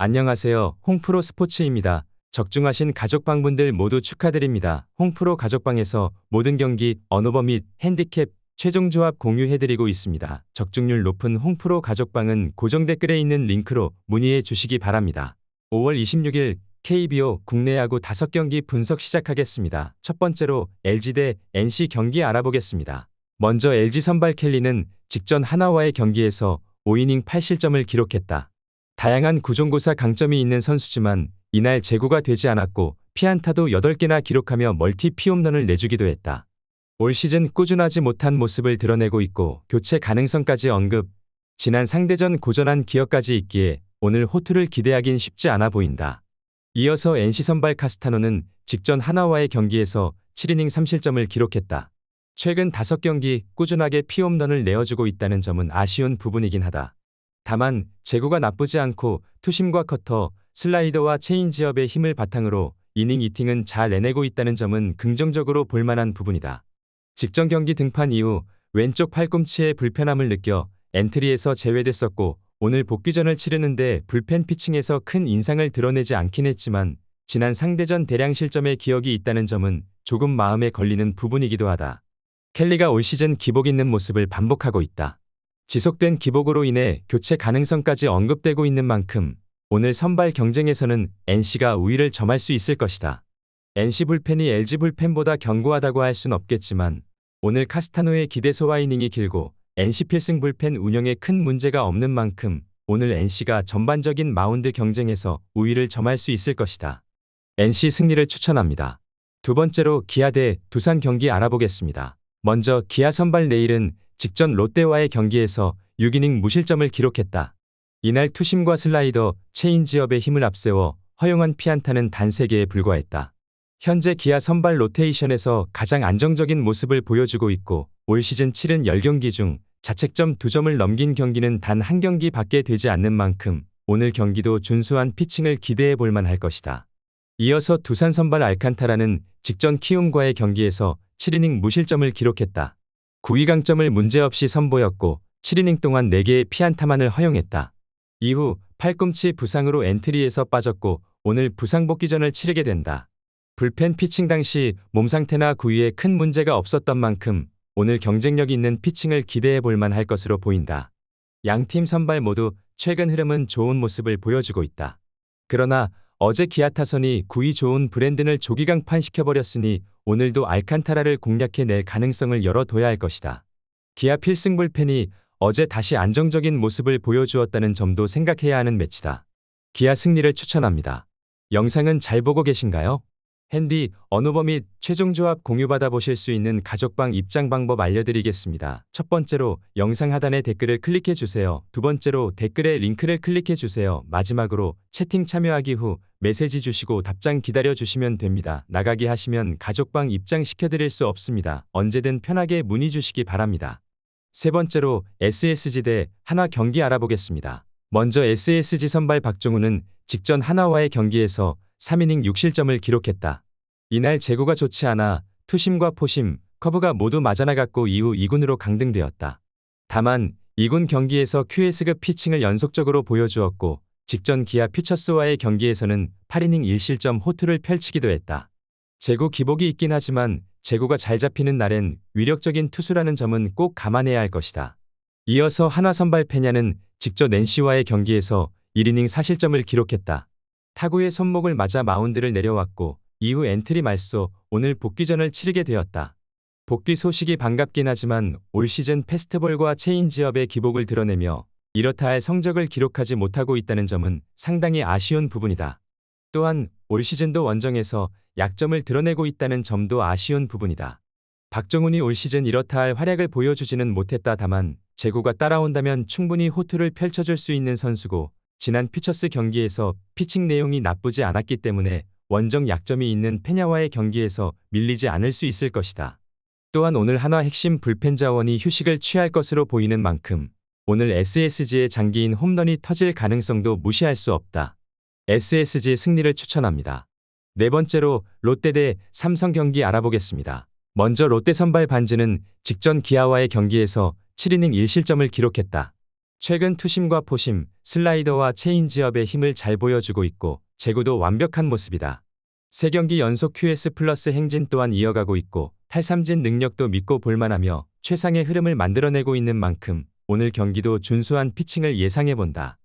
안녕하세요. 홍프로 스포츠입니다. 적중하신 가족방분들 모두 축하드립니다. 홍프로 가족방에서 모든 경기, 언오버 및 핸디캡, 최종 조합 공유해드리고 있습니다. 적중률 높은 홍프로 가족방은 고정 댓글에 있는 링크로 문의해 주시기 바랍니다. 5월 26일 KBO 국내 야구 5경기 분석 시작하겠습니다. 첫 번째로 LG 대 NC 경기 알아보겠습니다. 먼저 LG 선발 켈리는 직전 하나와의 경기에서 5이닝 8실점을 기록했다. 다양한 구종고사 강점이 있는 선수지만 이날 제구가 되지 않았고 피안타도 8개나 기록하며 멀티 피홈런을 내주기도 했다. 올 시즌 꾸준하지 못한 모습을 드러내고 있고 교체 가능성까지 언급, 지난 상대전 고전한 기억까지 있기에 오늘 호투를 기대하긴 쉽지 않아 보인다. 이어서 NC 선발 카스타노는 직전 하나와의 경기에서 7이닝 3실점을 기록했다. 최근 5경기 꾸준하게 피홈런을 내어주고 있다는 점은 아쉬운 부분이긴 하다. 다만 제구가 나쁘지 않고 투심과 커터, 슬라이더와 체인지업의 힘을 바탕으로 이닝 이팅은 잘 내내고 있다는 점은 긍정적으로 볼만한 부분이다. 직전 경기 등판 이후 왼쪽 팔꿈치에 불편함을 느껴 엔트리에서 제외됐었고 오늘 복귀전을 치르는데 불펜 피칭에서 큰 인상을 드러내지 않긴 했지만 지난 상대전 대량 실점의 기억이 있다는 점은 조금 마음에 걸리는 부분이기도 하다. 켈리가 올 시즌 기복 있는 모습을 반복하고 있다. 지속된 기복으로 인해 교체 가능성까지 언급되고 있는 만큼 오늘 선발 경쟁에서는 NC가 우위를 점할 수 있을 것이다. NC 불펜이 LG 불펜보다 견고하다고 할 순 없겠지만 오늘 카스타노의 기대 소화 이닝이 길고 NC 필승 불펜 운영에 큰 문제가 없는 만큼 오늘 NC가 전반적인 마운드 경쟁에서 우위를 점할 수 있을 것이다. NC 승리를 추천합니다. 두 번째로 기아 대 두산 경기 알아보겠습니다. 먼저 기아 선발 네일은 직전 롯데와의 경기에서 6이닝 무실점을 기록했다. 이날 투심과 슬라이더, 체인지업의 힘을 앞세워 허용한 피안타는 단 3개에 불과했다. 현재 기아 선발 로테이션에서 가장 안정적인 모습을 보여주고 있고 올 시즌 70경기 중 자책점 2점을 넘긴 경기는 단 1경기 밖에 되지 않는 만큼 오늘 경기도 준수한 피칭을 기대해 볼 만할 것이다. 이어서 두산 선발 알칸타라는 직전 키움과의 경기에서 7이닝 무실점을 기록했다. 구위 강점을 문제없이 선보였고 7이닝 동안 4개의 피안타만을 허용했다. 이후 팔꿈치 부상으로 엔트리에서 빠졌고 오늘 부상 복귀전을 치르게 된다. 불펜 피칭 당시 몸 상태나 구위에 큰 문제가 없었던 만큼 오늘 경쟁력 있는 피칭을 기대해 볼 만할 것으로 보인다. 양팀 선발 모두 최근 흐름은 좋은 모습을 보여주고 있다. 그러나 어제 기아 타선이 구위 좋은 브랜든을 조기강판시켜버렸으니 오늘도 알칸타라를 공략해낼 가능성을 열어둬야 할 것이다. 기아 필승 불펜이 어제 다시 안정적인 모습을 보여주었다는 점도 생각해야 하는 매치다. 기아 승리를 추천합니다. 영상은 잘 보고 계신가요? 핸디, 언오버 및 최종 조합 공유받아 보실 수 있는 가족방 입장 방법 알려드리겠습니다. 첫 번째로 영상 하단에 댓글을 클릭해 주세요. 두 번째로 댓글에 링크를 클릭해 주세요. 마지막으로 채팅 참여하기 후 메시지 주시고 답장 기다려 주시면 됩니다. 나가기 하시면 가족방 입장 시켜드릴 수 없습니다. 언제든 편하게 문의 주시기 바랍니다. 세 번째로 SSG 대 하나 경기 알아보겠습니다. 먼저 SSG 선발 박종훈은 직전 하나와의 경기에서 3이닝 6실점을 기록했다. 이날 제구가 좋지 않아 투심과 포심, 커브가 모두 맞아나갔고 이후 2군으로 강등되었다. 다만 2군 경기에서 QS급 피칭을 연속적으로 보여주었고 직전 기아 퓨처스와의 경기에서는 8이닝 1실점 호투를 펼치기도 했다. 제구 기복이 있긴 하지만 제구가 잘 잡히는 날엔 위력적인 투수라는 점은 꼭 감안해야 할 것이다. 이어서 한화 선발 페냐는 직전 NC와의 경기에서 1이닝 4실점을 기록했다. 타구의 손목을 맞아 마운드를 내려왔고 이후 엔트리 말소 오늘 복귀전을 치르게 되었다. 복귀 소식이 반갑긴 하지만 올 시즌 패스트볼과 체인지업의 기복을 드러내며 이렇다 할 성적을 기록하지 못하고 있다는 점은 상당히 아쉬운 부분이다. 또한 올 시즌도 원정에서 약점을 드러내고 있다는 점도 아쉬운 부분이다. 박정훈이 올 시즌 이렇다 할 활약을 보여주지는 못했다. 다만 제구가 따라온다면 충분히 호투를 펼쳐줄 수 있는 선수고 지난 퓨처스 경기에서 피칭 내용이 나쁘지 않았기 때문에 원정 약점이 있는 페냐와의 경기에서 밀리지 않을 수 있을 것이다. 또한 오늘 한화 핵심 불펜 자원이 휴식을 취할 것으로 보이는 만큼 오늘 SSG의 장기인 홈런이 터질 가능성도 무시할 수 없다. SSG 승리를 추천합니다. 네 번째로 롯데 대 삼성 경기 알아보겠습니다. 먼저 롯데 선발 반지는 직전 기아와의 경기에서 7이닝 1실점을 기록했다. 최근 투심과 포심, 슬라이더와 체인지업의 힘을 잘 보여주고 있고 제구도 완벽한 모습이다. 3경기 연속 QS 플러스 행진 또한 이어가고 있고 탈삼진 능력도 믿고 볼만하며 최상의 흐름을 만들어내고 있는 만큼 오늘 경기도 준수한 피칭을 예상해본다.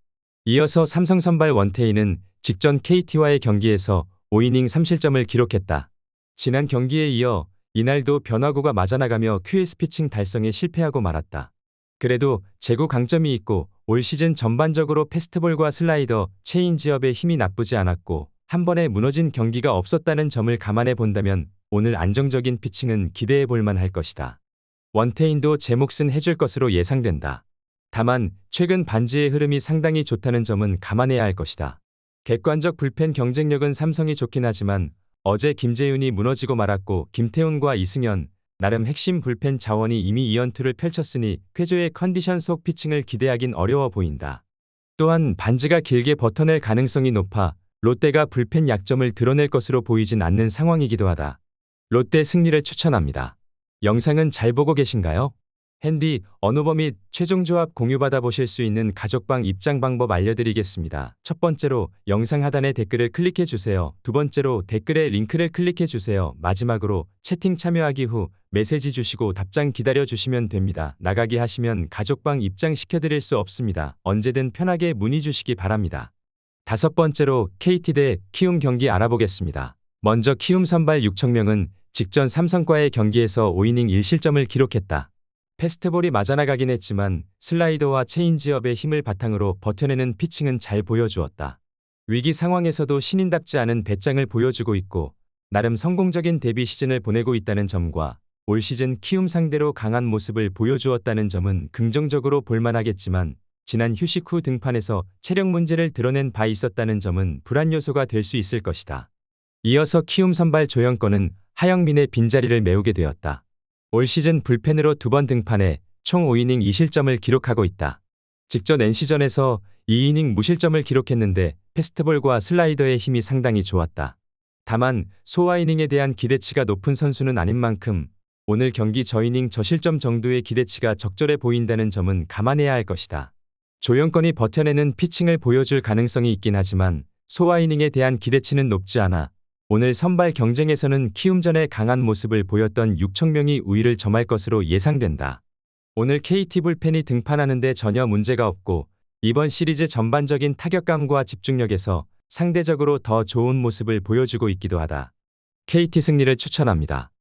이어서 삼성 선발 원태인은 직전 KT와의 경기에서 5이닝 3실점을 기록했다. 지난 경기에 이어 이날도 변화구가 맞아나가며 QS 피칭 달성에 실패하고 말았다. 그래도 제구 강점이 있고 올 시즌 전반적으로 패스트볼과 슬라이더, 체인지업의 힘이 나쁘지 않았고 한 번에 무너진 경기가 없었다는 점을 감안해 본다면 오늘 안정적인 피칭은 기대해 볼 만할 것이다. 원태인도 제 몫은 해줄 것으로 예상된다. 다만 최근 반지의 흐름이 상당히 좋다는 점은 감안해야 할 것이다. 객관적 불펜 경쟁력은 삼성이 좋긴 하지만 어제 김재윤이 무너지고 말았고 김태훈과 이승현, 나름 핵심 불펜 자원이 이미 2연투를 펼쳤으니 쾌조의 컨디션 속 피칭을 기대하긴 어려워 보인다. 또한 반지가 길게 버텨낼 가능성이 높아 롯데가 불펜 약점을 드러낼 것으로 보이진 않는 상황이기도 하다. 롯데 승리를 추천합니다. 영상은 잘 보고 계신가요? 핸디, 언오버 및 최종 조합 공유받아 보실 수 있는 가족방 입장 방법 알려드리겠습니다. 첫 번째로 영상 하단에 댓글을 클릭해 주세요. 두 번째로 댓글에 링크를 클릭해 주세요. 마지막으로 채팅 참여하기 후 메시지 주시고 답장 기다려 주시면 됩니다. 나가기 하시면 가족방 입장 시켜드릴 수 없습니다. 언제든 편하게 문의 주시기 바랍니다. 다섯 번째로 KT 대 키움 경기 알아보겠습니다. 먼저 키움 선발 6청명은 직전 삼성과의 경기에서 5이닝 1실점을 기록했다. 패스트볼이 맞아나가긴 했지만 슬라이더와 체인지업의 힘을 바탕으로 버텨내는 피칭은 잘 보여주었다. 위기 상황에서도 신인답지 않은 배짱을 보여주고 있고 나름 성공적인 데뷔 시즌을 보내고 있다는 점과 올 시즌 키움 상대로 강한 모습을 보여주었다는 점은 긍정적으로 볼만하겠지만 지난 휴식 후 등판에서 체력 문제를 드러낸 바 있었다는 점은 불안 요소가 될 수 있을 것이다. 이어서 키움 선발 조영권은 하영민의 빈자리를 메우게 되었다. 올 시즌 불펜으로 2번 등판해 총 5이닝 2실점을 기록하고 있다. 직전 NC전에서 2이닝 무실점을 기록했는데 패스트볼과 슬라이더의 힘이 상당히 좋았다. 다만 소화 이닝에 대한 기대치가 높은 선수는 아닌 만큼 오늘 경기 저이닝 저실점 정도의 기대치가 적절해 보인다는 점은 감안해야 할 것이다. 조영권이 버텨내는 피칭을 보여줄 가능성이 있긴 하지만 소화 이닝에 대한 기대치는 높지 않아 오늘 선발 경쟁에서는 키움전에 강한 모습을 보였던 6청명이 우위를 점할 것으로 예상된다. 오늘 KT 불펜이 등판하는데 전혀 문제가 없고 이번 시리즈 전반적인 타격감과 집중력에서 상대적으로 더 좋은 모습을 보여주고 있기도 하다. KT 승리를 추천합니다.